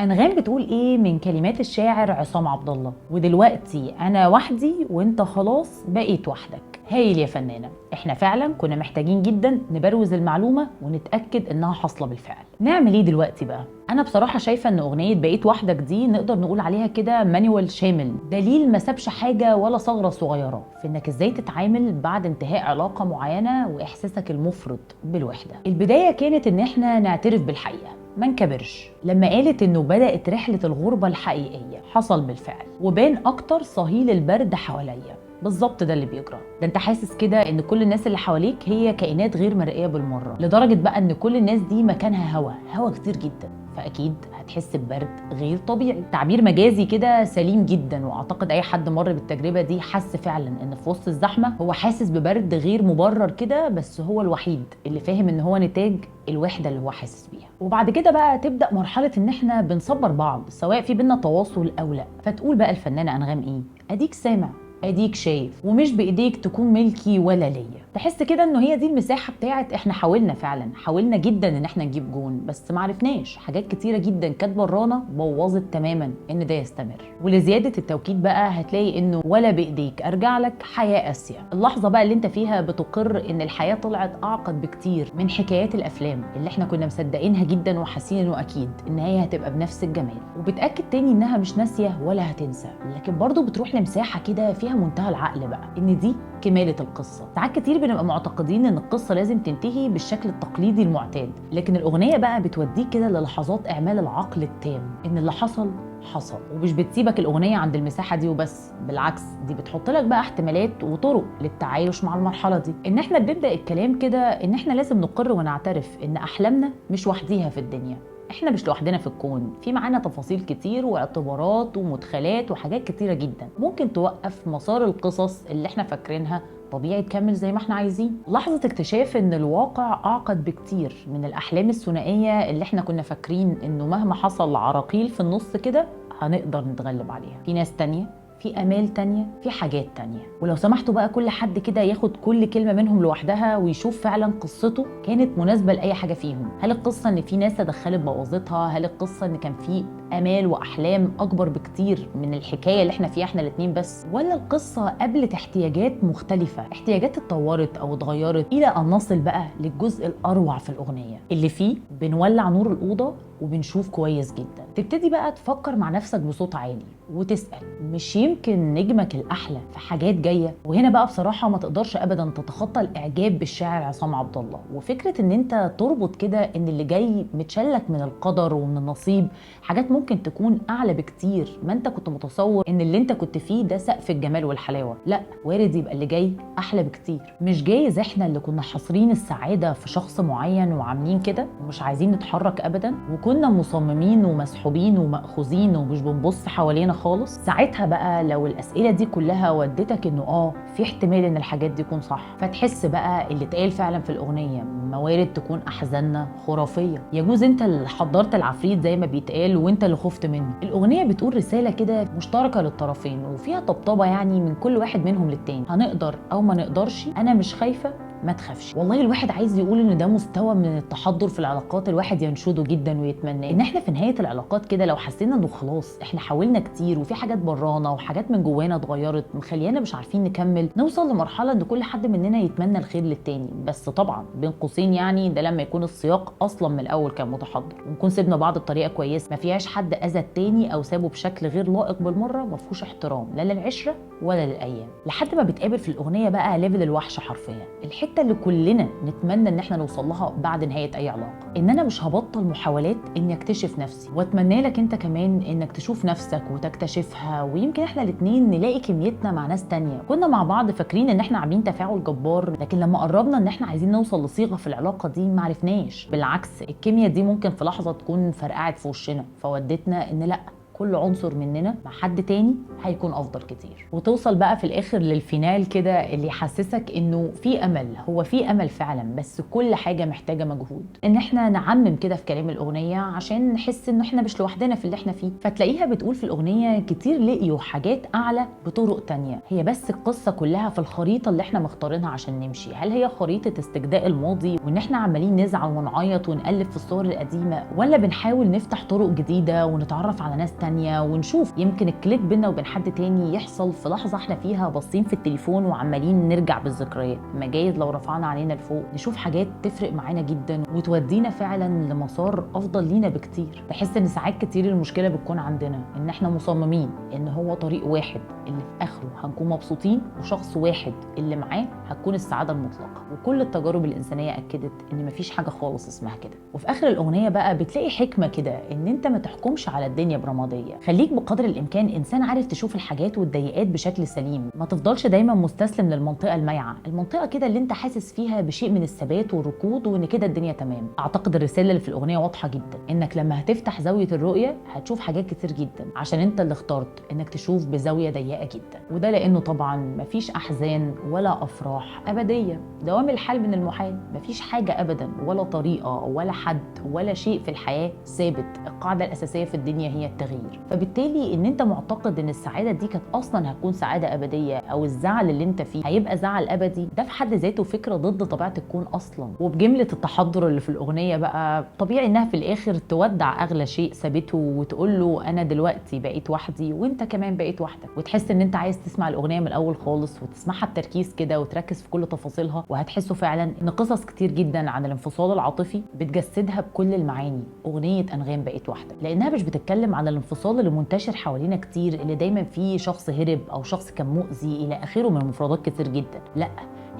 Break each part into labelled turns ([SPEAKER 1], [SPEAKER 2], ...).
[SPEAKER 1] أنغام بتقول إيه من كلمات الشاعر عصام عبد الله؟ ودلوقتي أنا وحدي وأنت خلاص بقيت وحدك. هايل يا فنانة، إحنا فعلا كنا محتاجين جدا نبروز المعلومة ونتأكد إنها حاصلة بالفعل. نعمل إيه دلوقتي بقى؟ أنا بصراحة شايفة إن أغنية بقيت وحدك دي نقدر نقول عليها كده مانيوال شامل، دليل ما سابش حاجة ولا ثغرة صغيرة في إنك إزاي تتعامل بعد انتهاء علاقة معينة وإحساسك المفرط بالوحدة. البداية كانت إن إحنا نعترف بالحقيقة، ما نكبرش. لما قالت انه بدأت رحلة الغربة الحقيقية، حصل بالفعل وبان اكتر صهيل البرد حواليا. بالظبط ده اللي بيجرى. ده انت حاسس كده ان كل الناس اللي حواليك هي كائنات غير مرئية بالمرة، لدرجة بقى ان كل الناس دي مكانها هوا كتير جدا، فاكيد هتحس ببرد غير طبيعي. تعبير مجازي كده سليم جدا، واعتقد اي حد مر بالتجربة دي حس فعلا ان في وسط الزحمة هو حاسس ببرد غير مبرر كده، بس هو الوحيد اللي فاهم ان هو نتاج الوحدة اللي هو حاسس بيها. وبعد كده بقى تبدأ مرحلة ان احنا بنصبر بعض سواء في بينا تواصل او لا. فتقول بقى الفنانة انغام ايه؟ اديك سامع، اديك شايف، ومش بايديك تكون ملكي ولا ليا. تحس كده انه هي دي المساحه بتاعت احنا حاولنا فعلا، حاولنا جدا ان احنا نجيب جون بس معرفناش. حاجات كتيره جدا كانت برانا بوظت تماما ان ده يستمر. ولزياده التوكيد بقى هتلاقي انه ولا بايديك ارجع لك حياه قاسيه. اللحظه بقى اللي انت فيها بتقر ان الحياه طلعت اعقد بكتير من حكايات الافلام اللي احنا كنا مصدقينها جدا وحاسين انه اكيد ان هي هتبقى بنفس الجمال. وبتاكد تاني انها مش ناسيه ولا هتنسى، لكن برضه بتروح لمساحه كده فيها منتهى العقل بقى، ان دي كمالة القصة. ساعات كتير بنبقى معتقدين ان القصة لازم تنتهي بالشكل التقليدي المعتاد، لكن الأغنية بقى بتوديك كده للحظات إعمال العقل التام ان اللي حصل حصل. ومش بتسيبك الأغنية عند المساحة دي وبس، بالعكس دي بتحط لك بقى احتمالات وطرق للتعايش مع المرحلة دي. ان احنا بنبدأ الكلام كده ان احنا لازم نقر ونعترف ان أحلامنا مش وحديها في الدنيا، احنا مش لوحدنا في الكون، في معانا تفاصيل كتير واعتبارات ومدخلات وحاجات كتيرة جدا ممكن توقف مسار القصص اللي احنا فاكرينها طبيعي تكمل زي ما احنا عايزين. لحظة اكتشاف ان الواقع اعقد بكتير من الاحلام الثنائية اللي احنا كنا فاكرين انه مهما حصل عراقيل في النص كده هنقدر نتغلب عليها. في ناس تانية، في امال تانية، في حاجات تانية. ولو سمحتوا بقى كل حد كده ياخد كل كلمة منهم لوحدها ويشوف فعلا قصته كانت مناسبة لأي حاجة فيهم. هل القصة ان في ناس تدخلت بوظتها؟ هل القصة ان كان في امال واحلام اكبر بكتير من الحكاية اللي احنا فيها احنا الاتنين بس؟ ولا القصة قابلت احتياجات مختلفة، احتياجات اتطورت او اتغيرت الى ان نصل بقى للجزء الاروع في الاغنية اللي فيه بنولع نور الأوضة وبنشوف كويس جدا. تبتدي بقى تفكر مع نفسك بصوت عالي وتسأل مش يمكن نجمك الأحلى في حاجات جاية؟ وهنا بقى بصراحة ما تقدرش أبدا تتخطى الإعجاب بالشاعر عصام عبد الله، وفكرة إن أنت تربط كده إن اللي جاي متشلك من القدر ومن النصيب، حاجات ممكن تكون أعلى بكتير ما أنت كنت متصور إن اللي أنت كنت فيه ده سقف الجمال والحلاوة. لا، وارد يبقى اللي جاي أحلى بكتير. مش جايز إحنا اللي كنا حاصرين السعادة في شخص معين وعاملين كده ومش عايزين نتحرك أبدا، وكنا مصممين ومسحوبين ومأخوذين ومش بنبص حوالينا خالص. ساعتها بقى لو الأسئلة دي كلها ودتك إنه في احتمال إن الحاجات دي تكون صح، فتحس بقى اللي اتقال فعلا في الأغنية موارد تكون أحزاننا خرافية. يجوز أنت اللي حضرت العفريت زي ما بيتقال وأنت اللي خفت منه. الأغنية بتقول رسالة كده مشتركة للطرفين وفيها طبطبة يعني من كل واحد منهم للتاني. هنقدر أو ما نقدرش، أنا مش خايفة، ما تخافش. والله الواحد عايز يقول ان ده مستوى من التحضر في العلاقات الواحد ينشده جدا ويتمناه، ان احنا في نهايه العلاقات كده لو حسينا انه خلاص احنا حاولنا كتير وفي حاجات برانا وحاجات من جوانا اتغيرت مخليانا مش عارفين نكمل، نوصل لمرحله ان كل حد مننا يتمنى الخير للتاني. بس طبعا بين قوسين يعني ده لما يكون السياق اصلا من الاول كان متحضر ونكون سيبنا بعض بطريقه كويسه، ما فيهاش حد اذى التاني او سابه بشكل غير لائق بالمره، ما فيهوش احترام لا للعشره ولا للايام. لحد ما بتقابل في الاغنيه بقى ليفل الوحش حرفيا، الحته اللي كلنا نتمنى ان احنا نوصل لها بعد نهايه اي علاقه، ان انا مش هبطل محاولات اني اكتشف نفسي، واتمنى لك انت كمان انك تشوف نفسك وتكتشفها. ويمكن احنا الاثنين نلاقي كميتنا مع ناس تانية كنا مع بعض فاكرين ان احنا عاملين تفاعل جبار، لكن لما قربنا ان احنا عايزين نوصل لصيغه في العلاقه دي ما عرفناش. بالعكس الكيمياء دي ممكن في لحظه تكون فرقعت في وشنا فودتنا ان لا، كل عنصر مننا مع حد تاني هيكون افضل كتير، وتوصل بقى في الاخر للفينال كده اللي يحسسك انه في امل. هو في امل فعلا، بس كل حاجه محتاجه مجهود. ان احنا نعمم كده في كلام الاغنيه عشان نحس ان احنا مش لوحدنا في اللي احنا فيه. فتلاقيها بتقول في الاغنيه كتير لقيوا حاجات اعلى بطرق تانية. هي بس القصه كلها في الخريطه اللي احنا مختارينها عشان نمشي. هل هي خريطه استجداء الماضي وان احنا عمالين نزعل ونعيط ونقلب في الصور القديمه، ولا بنحاول نفتح طرق جديده ونتعرف على ناس تانية ونشوف يمكن الكليك بينا وبين حد تاني يحصل في لحظه احنا فيها باصين في التليفون وعمالين نرجع بالذكريات. ما جايز لو رفعنا علينا لفوق نشوف حاجات تفرق معانا جدا وتودينا فعلا لمسار افضل لينا بكتير. بحس ان ساعات كتير المشكله بتكون عندنا ان احنا مصممين ان هو طريق واحد اللي في اخره هنكون مبسوطين، وشخص واحد اللي معاه هتكون السعاده المطلقه. وكل التجارب الانسانيه اكدت ان مفيش حاجه خالص اسمها كده. وفي اخر الاغنيه بقى بتلاقي حكمه كده ان انت ما تحكمش على الدنيا برماديه. خليك بقدر الامكان انسان عارف تشوف الحاجات والضيقات بشكل سليم. ما تفضلش دايما مستسلم للمنطقه المايعه، المنطقه كده اللي انت حاسس فيها بشيء من الثبات والركود وان كده الدنيا تمام. اعتقد الرساله اللي في الاغنيه واضحه جدا، انك لما هتفتح زاويه الرؤيه هتشوف حاجات كتير جدا عشان انت اللي اخترت انك تشوف بزاويه ضيقه جدا. وده لانه طبعا مفيش احزان ولا افراح ابديه، دوام الحال من المحال. مفيش حاجه ابدا ولا طريقه ولا حد ولا شيء في الحياه ثابت. القاعده الاساسيه في الدنيا هي التغيير. فبالتالي ان انت معتقد ان السعاده دي كانت اصلا هتكون سعاده ابديه، او الزعل اللي انت فيه هيبقى زعل ابدي، ده في حد ذاته فكره ضد طبيعه الكون اصلا. وبجمله التحضر اللي في الاغنيه بقى طبيعي انها في الاخر تودع اغلى شيء ثابته وتقول له انا دلوقتي بقيت وحدي وانت كمان بقيت وحدك. وتحس ان انت عايز تسمع الاغنيه من الاول خالص وتسمعها بتركيز كده وتركز في كل تفاصيلها، وهتحسوا فعلا ان قصص كتير جدا عن الانفصال العاطفي بتجسدها بكل المعاني اغنيه انغام بقيت وحدك. لانها مش بتتكلم عن الانفصال اللي منتشر حوالينا كتير، اللي دايما فيه شخص هرب او شخص كان مؤذي الى اخره من مفردات كتير جدا. لا،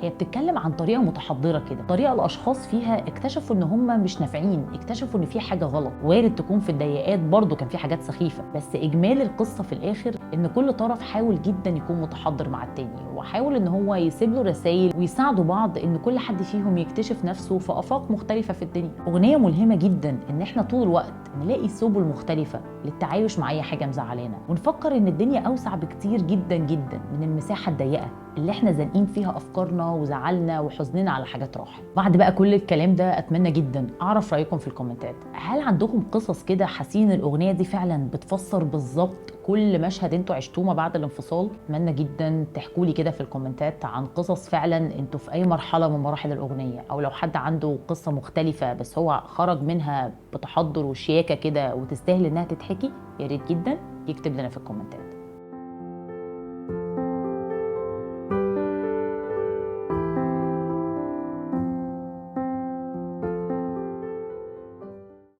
[SPEAKER 1] هي بتتكلم عن طريقه متحضره كده، طريقه الاشخاص فيها اكتشفوا ان هم مش نافعين، اكتشفوا ان في حاجه غلط. وارد تكون في الضيقات برضو كان في حاجات سخيفه، بس اجمالي القصه في الاخر ان كل طرف حاول جدا يكون متحضر مع التاني، وحاول ان هو يسيب له رسائل ويساعدوا بعض ان كل حد فيهم يكتشف نفسه في افاق مختلفه في الدنيا. اغنيه ملهمه جدا ان احنا طول الوقت نلاقي سبل مختلفه للتعايش مع اي حاجه مزعلانا، ونفكر ان الدنيا اوسع بكتير جدا جدا من المساحه الضيقه اللي احنا زانقين فيها افكارنا وزعلنا وحزننا على حاجات راحت. بعد بقى كل الكلام ده اتمنى جدا اعرف رايكم في الكومنتات. هل عندكم قصص كده حاسين الاغنيه دي فعلا بتفسر بالظبط كل مشهد انتوا عشتوه ما بعد الانفصال؟ اتمنى جدا تحكوا لي كده في الكومنتات عن قصص فعلا انتوا في اي مرحله من مراحل الاغنيه، او لو حد عنده قصه مختلفه بس هو خرج منها بتحضر وشياكه كده وتستاهل انها تتحكي، يا ريت جدا يكتب لنا في الكومنتات.